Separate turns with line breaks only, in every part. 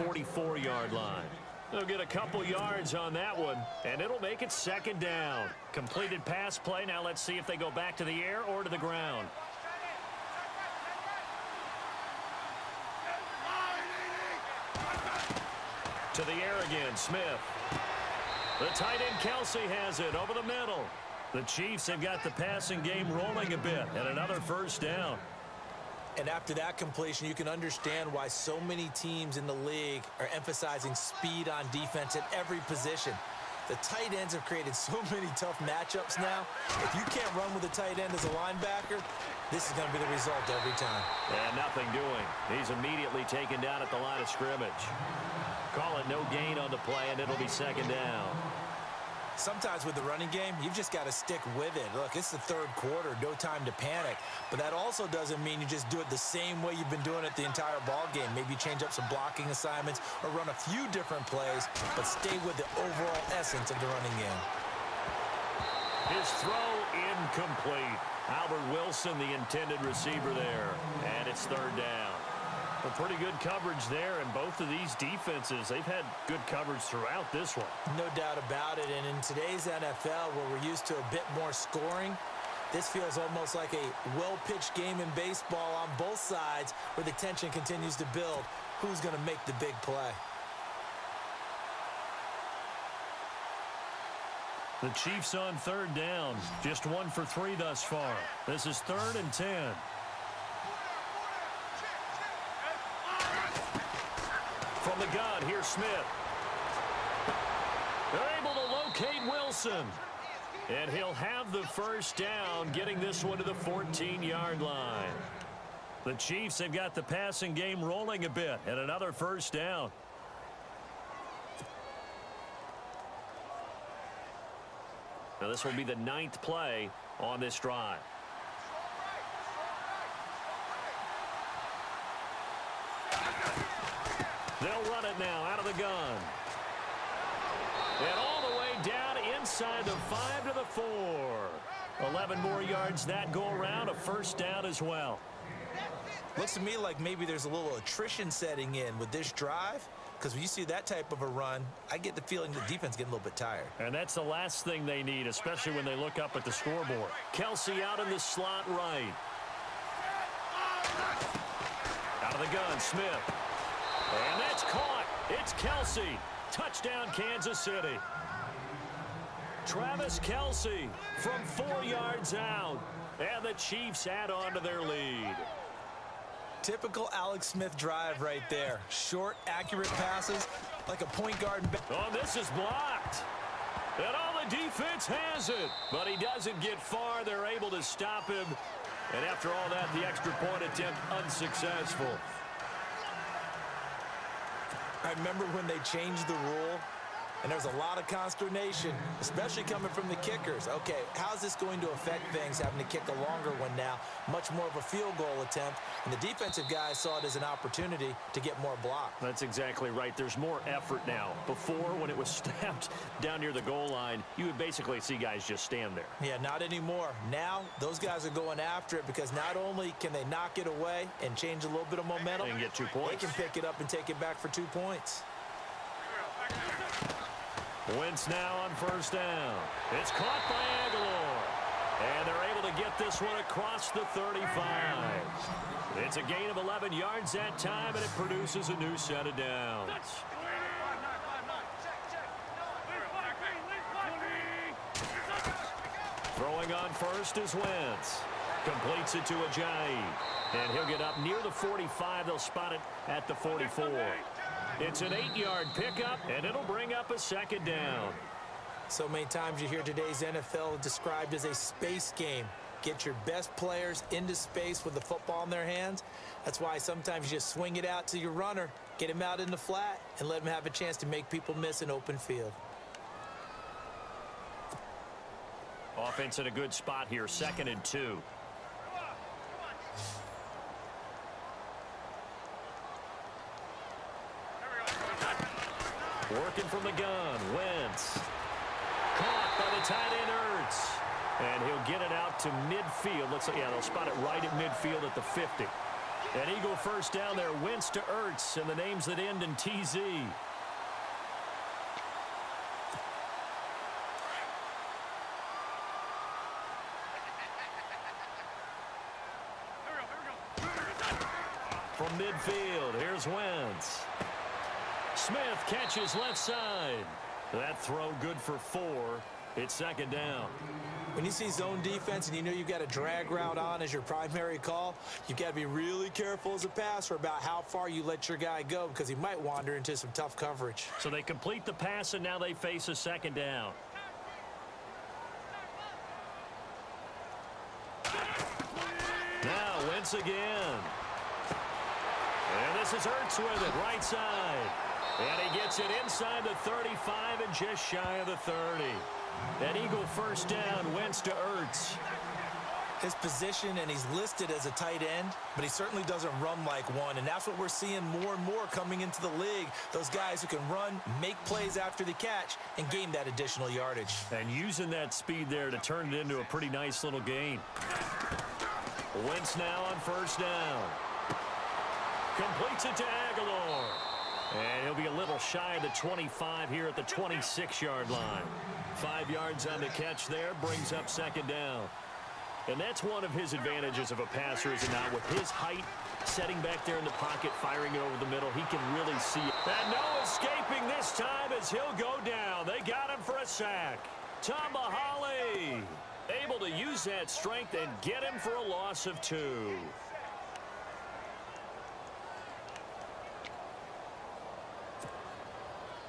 44-yard line. They'll get a couple yards on that one, and it'll make it second down. Completed pass play. Now let's see if they go back to the air or to the ground. To the air again, Smith. The tight end Kelsey has it over the middle. The Chiefs have got the passing game rolling a bit, and another first down.
And after that completion, you can understand why so many teams in the league are emphasizing speed on defense at every position. The tight ends have created so many tough matchups now. If you can't run with a tight end as a linebacker, this is going to be the result every time.
And nothing doing. He's immediately taken down at the line of scrimmage. Call it no gain on the play, and it'll be second down.
Sometimes with the running game, you've just got to stick with it. Look, it's the third quarter, no time to panic. But that also doesn't mean you just do it the same way you've been doing it the entire ball game. Maybe change up some blocking assignments or run a few different plays, but stay with the overall essence of the running game.
His throw incomplete. Albert Wilson, the intended receiver there. And it's third down. A pretty good coverage there, and both of these defenses, they've had good coverage throughout this one.
No doubt about it, and in today's NFL, where we're used to a bit more scoring, this feels almost like a well-pitched game in baseball on both sides, where the tension continues to build. Who's going to make the big play?
The Chiefs on third down, just 1 for 3 thus far. This is 3rd and 10. From the gun, here's Smith. They're able to locate Wilson. And he'll have the first down, getting this one to the 14-yard line. The Chiefs have got the passing game rolling a bit, and another first down. Now this will be the 9th play on this drive. They'll run it now out of the gun. And all the way down inside the 5 to the 4. 11 more yards that go around, a first down as well.
Looks to me like maybe there's a little attrition setting in with this drive, because when you see that type of a run, I get the feeling the defense getting a little bit tired.
And that's the last thing they need, especially when they look up at the scoreboard. Kelsey out in the slot right. Out of the gun, Smith. And that's caught. It's Kelsey. Touchdown, Kansas City. Travis Kelsey from 4 yards out. And the Chiefs add on to their lead.
Typical Alex Smith drive right there. Short, accurate passes like a point guard.
Oh, this is blocked. And all the defense has it. But he doesn't get far. They're able to stop him. And after all that, the extra point attempt unsuccessful.
I remember when they changed the rule, and there was a lot of consternation, especially coming from the kickers. Okay, how's this going to affect things, having to kick a longer one now? Much more of a field goal attempt, and the defensive guys saw it as an opportunity to get more block.
That's exactly right. There's more effort now. Before, when it was snapped down near the goal line, you would basically see guys just stand there.
Yeah, not anymore. Now, those guys are going after it because not only can they knock it away and change a little bit of momentum,
and get 2 points.
They can pick it up and take it back for 2 points.
Wentz now on first down. It's caught by Aguilar. And they're able to get this one across the 35. It's a gain of 11 yards that time, and it produces a new set of downs. Throwing on first is Wentz. Completes it to Ajayi. And he'll get up near the 45. They'll spot it at the 44. It's an 8-yard pickup, and it'll bring up a second down.
So many times you hear today's NFL described as a space game. Get your best players into space with the football in their hands. That's why sometimes you just swing it out to your runner, get him out in the flat, and let him have a chance to make people miss an open field.
Offense in a good spot here, 2nd and 2. Working from the gun, Wentz. Caught by the tight end, Ertz. And he'll get it out to midfield. Looks like, yeah, they'll spot it right at midfield at the 50. An Eagle first down there. Wentz to Ertz, and the names that end in TZ. From midfield, here's Wentz. Smith catches left side. That throw good for 4. It's second down.
When you see zone defense and you know you've got a drag route on as your primary call, you've got to be really careful as a passer about how far you let your guy go because he might wander into some tough coverage.
So they complete the pass, and now they face a second down. Now Wentz again. And this is Ertz with it, right side. And he gets it inside the 35 and just shy of the 30. An Eagle first down, Wentz to Ertz.
His position, and he's listed as a tight end, but he certainly doesn't run like one, and that's what we're seeing more and more coming into the league. Those guys who can run, make plays after the catch, and gain that additional yardage.
And using that speed there to turn it into a pretty nice little gain. Wentz now on first down. Completes it to Aguilar. And he'll be a little shy of the 25 here at the 26-yard line. 5 yards on the catch there, brings up second down. And that's one of his advantages of a passer, is it not? With his height, setting back there in the pocket, firing it over the middle, he can really see it. And no escaping this time as he'll go down. They got him for a sack. Tomahali able to use that strength and get him for a loss of 2.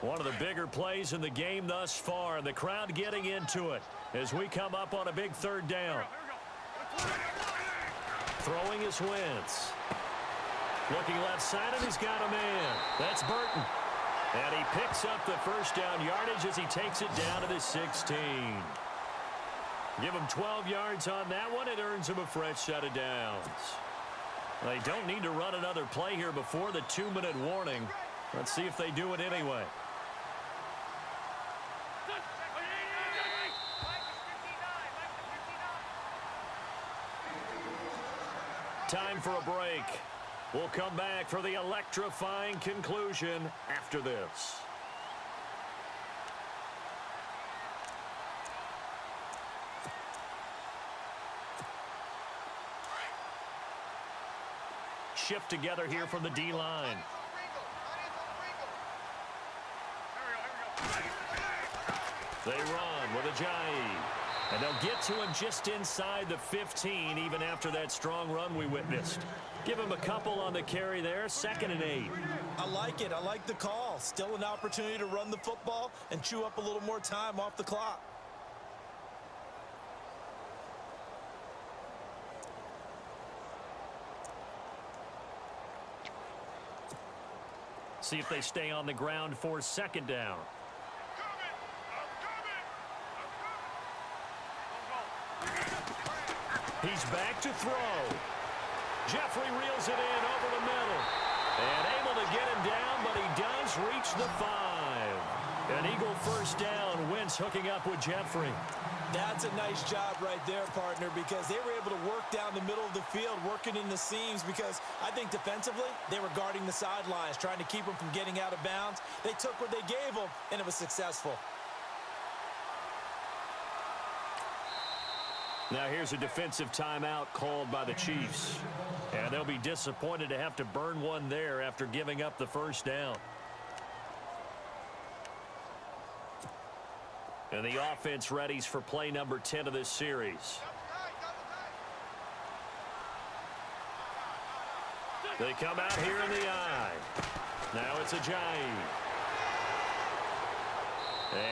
One of the bigger plays in the game thus far, and the crowd getting into it as we come up on a big third down. Throwing is Wentz. Looking left side, and he's got a man. That's Burton. And he picks up the first down yardage as he takes it down to the 16. Give him 12 yards on that one. It earns him a fresh set of downs. They don't need to run another play here before the 2-minute warning. Let's see if they do it anyway. Time for a break. We'll come back for the electrifying conclusion after this. Shift together here from the D-line. They run with Ajayi. And they'll get to him just inside the 15, even after that strong run we witnessed. Give him a couple on the carry there, 2nd and 8.
I like it. I like the call. Still an opportunity to run the football and chew up a little more time off the clock.
See if they stay on the ground for second down. He's back to throw. Jeffrey reels it in over the middle. And able to get him down, but he does reach the 5. An Eagle first down. Wentz hooking up with Jeffrey.
That's a nice job right there, partner, because they were able to work down the middle of the field, working in the seams, because I think defensively they were guarding the sidelines, trying to keep them from getting out of bounds. They took what they gave them, and it was successful.
Now here's a defensive timeout called by the Chiefs. And they'll be disappointed to have to burn one there after giving up the first down. And the offense readies for play number 10 of this series. They come out here in the eye. Now it's Ajayi.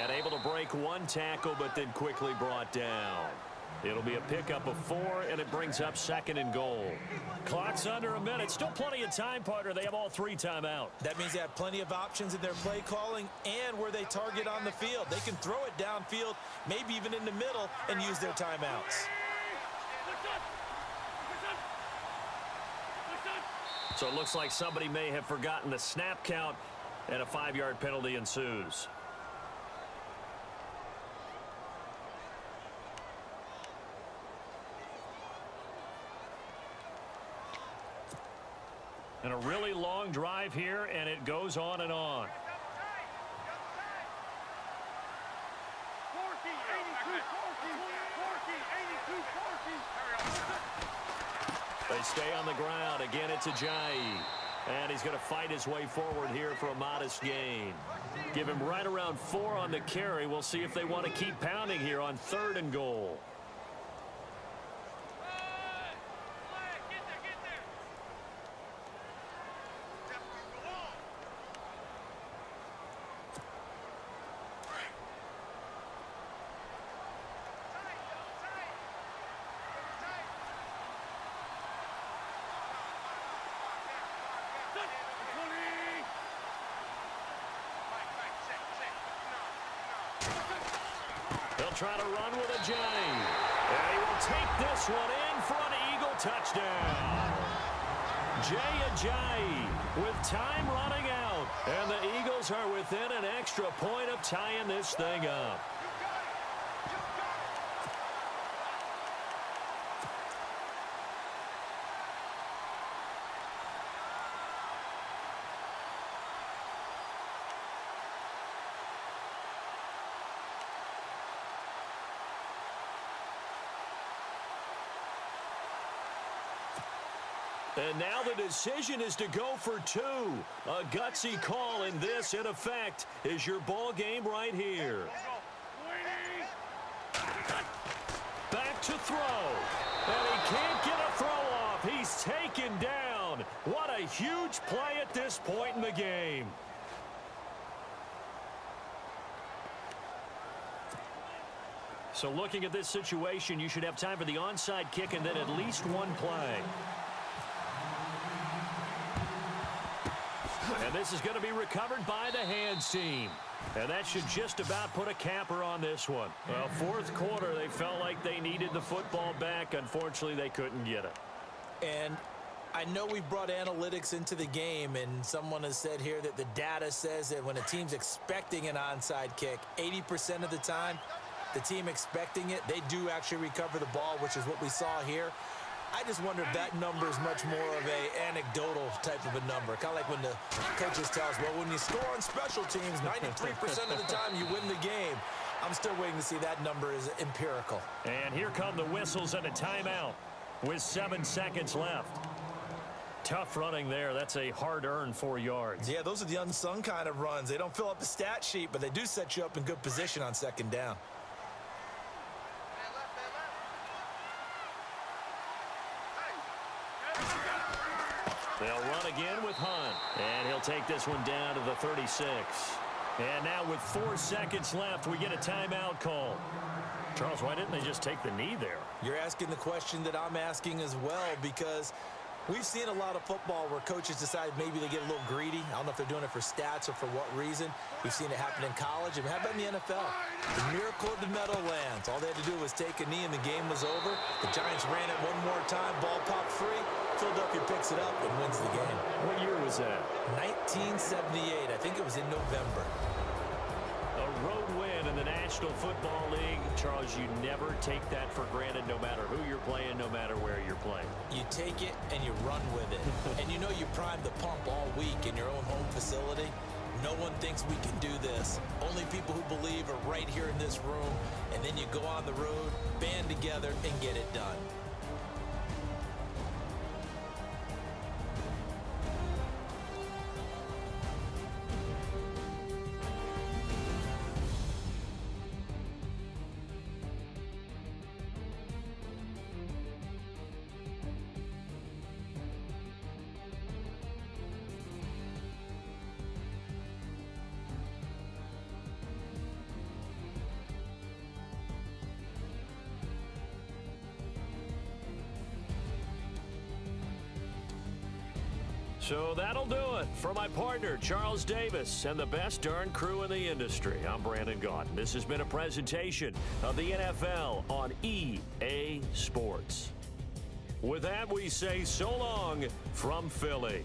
And able to break one tackle, but then quickly brought down. It'll be a pickup of 4, and it brings up 2nd and goal. Clock's under a minute. Still plenty of time, partner. They have all 3 timeout.
That means they have plenty of options in their play calling and where they target on the field. They can throw it downfield, maybe even in the middle, and use their timeouts.
So it looks like somebody may have forgotten the snap count, and a 5-yard penalty ensues. long drive here, and it goes on and on. They stay on the ground. Again, it's Ajayi. And he's going to fight his way forward here for a modest gain. Give him right around 4 on the carry. We'll see if they want to keep pounding here on 3rd and goal. Try to run with Ajayi. And he will take this one in for an Eagle touchdown. Ajayi with time running out. And the Eagles are within an extra point of tying this thing up. And now the decision is to go for 2. A gutsy call, and this, in effect, is your ball game right here. Back to throw. And he can't get a throw off. He's taken down. What a huge play at this point in the game. So looking at this situation, you should have time for the onside kick and then at least one play. And this is going to be recovered by the hands team. And that should just about put a capper on this one. Well, 4th quarter, they felt like they needed the football back. Unfortunately, they couldn't get it.
And I know we've brought analytics into the game, and someone has said here that the data says that when a team's expecting an onside kick, 80% of the time, the team expecting it, they do actually recover the ball, which is what we saw here. I just wonder if that number is much more of a anecdotal type of a number. Kind of like when the coaches tell us, well, when you score on special teams, 93% of the time you win the game. I'm still waiting to see that number is empirical.
And here come the whistles and a timeout with 7 seconds left. Tough running there. That's a hard-earned 4 yards.
Yeah, those are the unsung kind of runs. They don't fill up the stat sheet, but they do set you up in good position on 2nd down.
They'll run again with Hunt. And he'll take this one down to the 36. And now with 4 seconds left, we get a timeout call. Charles, why didn't they just take the knee there?
You're asking the question that I'm asking as well, because we've seen a lot of football where coaches decide maybe they get a little greedy. I don't know if they're doing it for stats or for what reason. We've seen it happen in college. And how about in the NFL? The miracle of the Meadowlands. All they had to do was take a knee and the game was over. The Giants ran it one more time. Ball popped free. Philadelphia picks it up and wins the game.
What year was that?
1978. I think it was in November.
A road win in the National Football League. Charles, you never take that for granted, no matter who you're playing, no matter where you're playing.
You take it and you run with it. And you know you primed the pump all week in your own home facility. No one thinks we can do this. Only people who believe are right here in this room. And then you go on the road, band together, and get it done.
So that'll do it for my partner, Charles Davis, and the best darn crew in the industry. I'm Brandon Gaudin. This has been a presentation of the NFL on EA Sports. With that, we say so long from Philly.